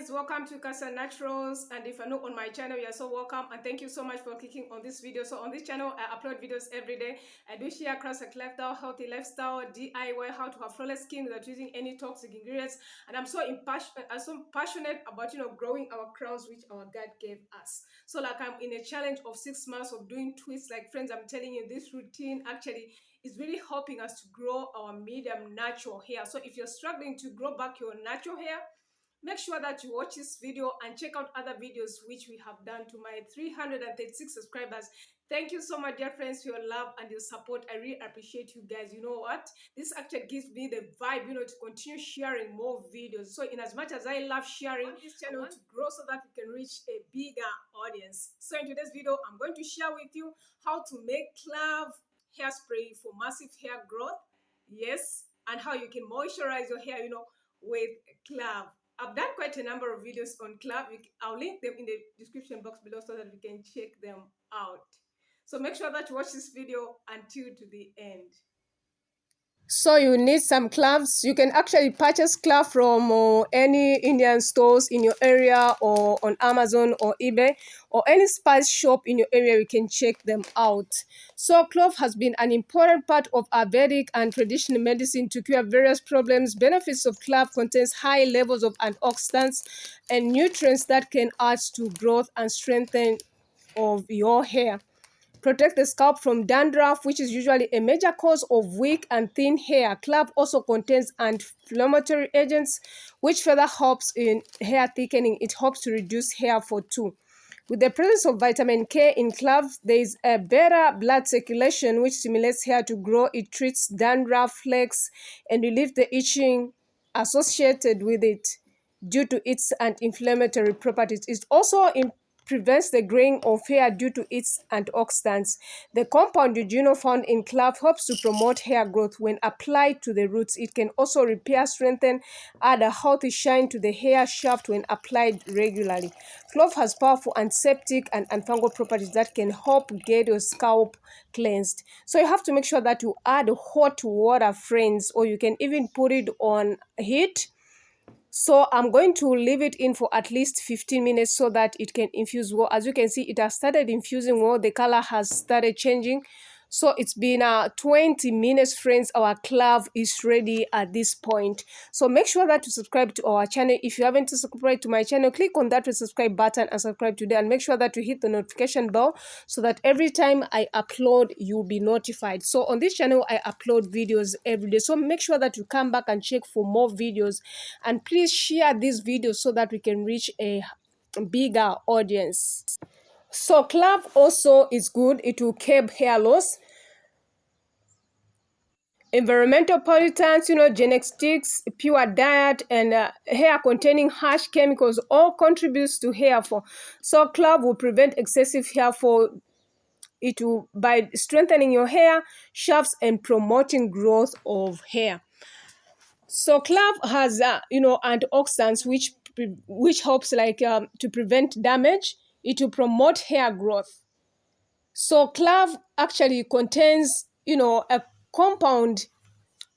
guys, welcome to Cassia Naturals, and if you're not on my channel, you're so welcome and thank you so much for clicking on this video. So on this channel I upload videos every day. I do share classic lifestyle, healthy lifestyle, DIY, how to have flawless skin without using any toxic ingredients. And I'm so passionate about growing our crowns which our God gave us. So like I'm in a challenge of 6 months of doing twists. Like friends, I'm telling you, this routine actually is really helping us to grow our medium natural hair. So if you're struggling to grow back your natural hair, make sure that you watch this video and check out other videos which we have done. To my 336 subscribers, thank you so much, dear friends, for your love and your support. I really appreciate you guys. You know what, this actually gives me the vibe to continue sharing more videos. So in as much as I love sharing on this channel to grow so that we can reach a bigger audience. So in today's video, I'm going to share with you how to make Clove hairspray for massive hair growth. Yes, and how you can moisturize your hair with Clove. I've done quite a number of videos on Clove. I'll link them in the description box below so that we can check them out. So make sure that you watch this video until to the end. So you need some cloves. You can actually purchase clove from any Indian stores in your area, or on Amazon or eBay, or any spice shop in your area. You can check them out. So clove has been an important part of Ayurvedic and traditional medicine to cure various problems. Benefits of clove contains high levels of antioxidants and nutrients that can add to growth and strengthen of your hair. Protect the scalp from dandruff, which is usually a major cause of weak and thin hair. Clove also contains anti-inflammatory agents, which further helps in hair thickening. It helps to reduce hair fall too. With the presence of vitamin K in cloves, there is a better blood circulation, which stimulates hair to grow. It treats dandruff, flakes, and relieves the itching associated with it due to its anti-inflammatory properties. It also prevents the graying of hair due to its antioxidants. The compound eugenol found in clove helps to promote hair growth when applied to the roots. It can also repair, strengthen, add a healthy shine to the hair shaft when applied regularly. Clove has powerful antiseptic and antifungal properties that can help get your scalp cleansed. So you have to make sure that you add hot water, friends, or you can even put it on heat. So I'm going to leave it in for at least 15 minutes so that it can infuse well. As you can see, it has started infusing well. The color has started changing. So it's been 20 minutes, friends. Our clove is ready at this point. So make sure that you subscribe to our channel. If you haven't subscribed to my channel, click on that subscribe button and subscribe today. And make sure that you hit the notification bell so that every time I upload, you'll be notified. So on this channel, I upload videos every day. So make sure that you come back and check for more videos. And please share these videos so that we can reach a bigger audience. So clove also is good. It will curb hair loss. Environmental pollutants, genetics, pure diet, and hair containing harsh chemicals all contributes to hair fall. So clove will prevent excessive hair fall. It will by strengthening your hair shafts and promoting growth of hair. So clove has antioxidants which helps to prevent damage. It will promote hair growth. So clove actually contains a compound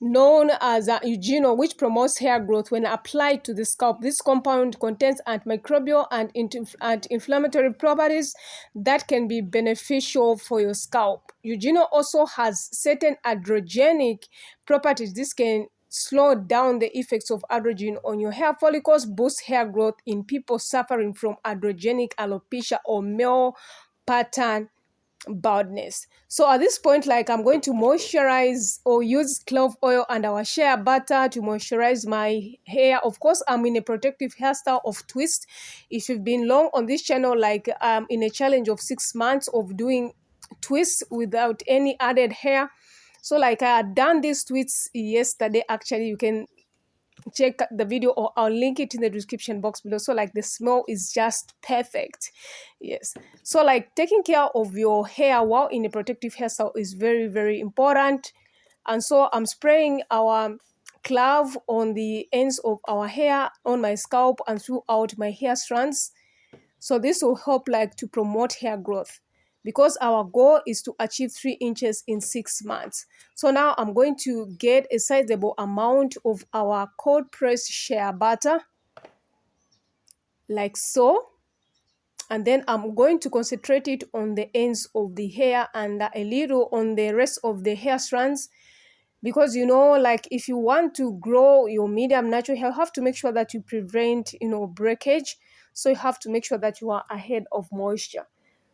known as eugenol, which promotes hair growth when applied to the scalp. This compound contains antimicrobial and anti-inflammatory properties that can be beneficial for your scalp. Eugenol also has certain androgenic properties. This can slow down the effects of androgen on your hair follicles, boost hair growth in people suffering from androgenic alopecia or male pattern baldness. So at this point, I'm going to moisturize or use clove oil and our shea butter to moisturize my hair. Of course, I'm in a protective hairstyle of twist. If you've been long on this channel, in a challenge of 6 months of doing twists without any added hair. So I had done these twists yesterday. Actually, you can check the video or I'll link it in the description box below. So the smell is just perfect. Yes, so taking care of your hair while in a protective hairstyle is very, very important. And so I'm spraying our clove on the ends of our hair, on my scalp, and throughout my hair strands. So this will help to promote hair growth, because our goal is to achieve 3 inches in 6 months. So now I'm going to get a sizable amount of our cold pressed shea butter. like so. And then I'm going to concentrate it on the ends of the hair and a little on the rest of the hair strands, because like if you want to grow your medium natural hair, you have to make sure that you prevent breakage. So you have to make sure that you are ahead of moisture.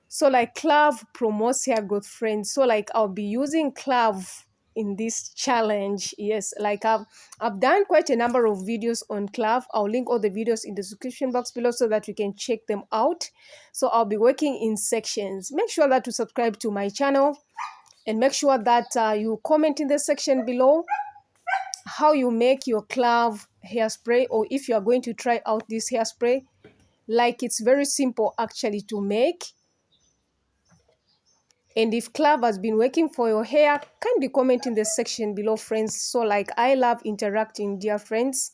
So like Clove promotes hair growth, friends. So like I'll be using Clove in this challenge. Yes, like I've done quite a number of videos on Clove. I'll link all the videos in the description box below so that you can check them out. So I'll be working in sections. Make sure that you subscribe to my channel, and make sure that you comment in the section below how you make your Clove hairspray, or if you are going to try out this hairspray. Like, it's very simple actually to make. And if Clove has been working for your hair, kindly comment in the section below, friends. So like I love interacting, dear friends.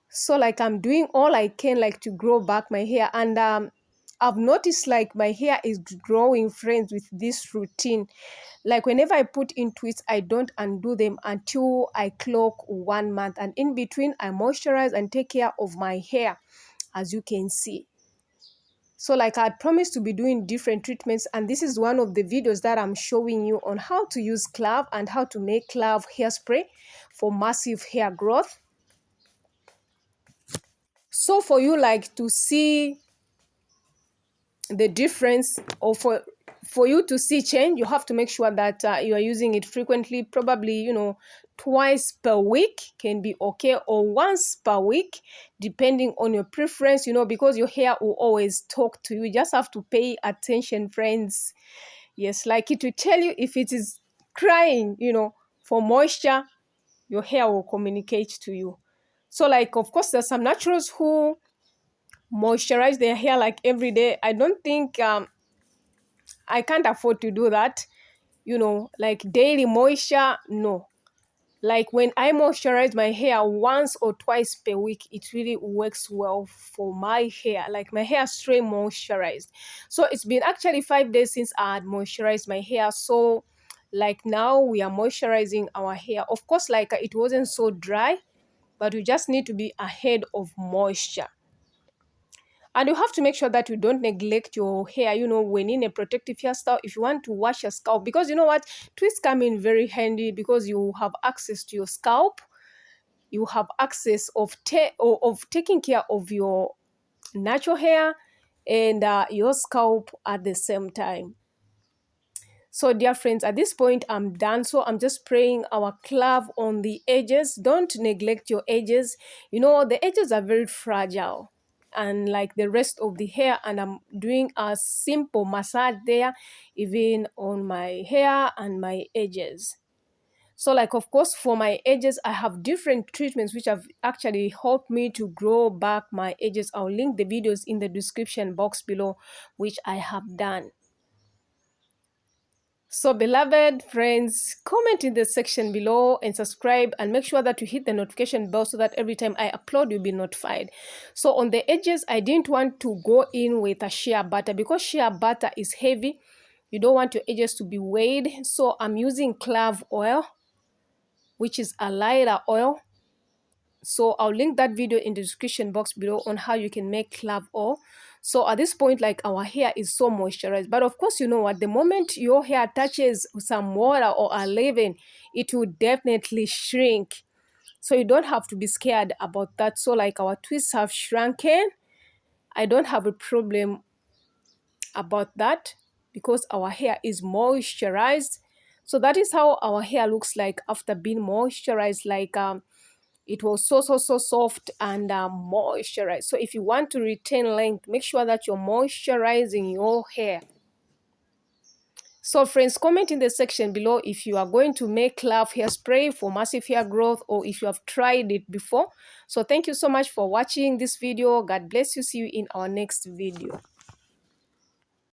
So like I'm doing all I can like to grow back my hair, and I've noticed like my hair is growing, friends, with this routine. Like whenever I put in twists, I don't undo them until I clock 1 month, and in between I moisturize and take care of my hair, as you can see. So like I promised to be doing different treatments, and this is one of the videos that I'm showing you on how to use Clove and how to make Clove hairspray for massive hair growth. So for you like to see the difference, or for you to see change, you have to make sure that you are using it frequently. Probably twice per week can be okay, or once per week, depending on your preference, because your hair will always talk to you. You just have to pay attention, friends. Yes, like it will tell you if it is crying for moisture. Your hair will communicate to you. So like, of course, there's some naturals who moisturize their hair like every day. I don't think I can't afford to do that, like daily moisture. No. Like when I moisturize my hair once or twice per week, it really works well for my hair. Like my hair stay moisturized. So it's been actually 5 days since I had moisturized my hair. So like now we are moisturizing our hair. Of course, like it wasn't so dry, but we just need to be ahead of moisture. And you have to make sure that you don't neglect your hair, when in a protective hairstyle, if you want to wash your scalp. Because you know what? Twists come in very handy, because you have access to your scalp. You have access of taking care of your natural hair and your scalp at the same time. So dear friends, at this point I'm done. So I'm just spraying our Clove on the edges. Don't neglect your edges. The edges are very fragile, and like the rest of the hair, and I'm doing a simple massage there, even on my hair and my edges. So like, of course, for my edges, I have different treatments which have actually helped me to grow back my edges. I'll link the videos in the description box below, which I have done. So beloved friends, comment in the section below and subscribe, and make sure that you hit the notification bell so that every time I upload you'll be notified. So on the edges, I didn't want to go in with a shea butter, because shea butter is heavy. You don't want your edges to be weighed. So I'm using Clove oil, which is a lighter oil. So I'll link that video in the description box below on how you can make Clove oil. So at this point, like, our hair is so moisturized. But of course, you know what? The moment your hair touches some water or a leave-in, it will definitely shrink. So you don't have to be scared about that. So like, our twists have shrunken. I don't have a problem about that, because our hair is moisturized. So that is how our hair looks like after being moisturized. Like it was so soft and moisturized. So if you want to retain length, make sure that you're moisturizing your hair. So friends, comment in the section below if you are going to make Clove hairspray for massive hair growth, or if you have tried it before. So thank you so much for watching this video. God bless you. See you in our next video.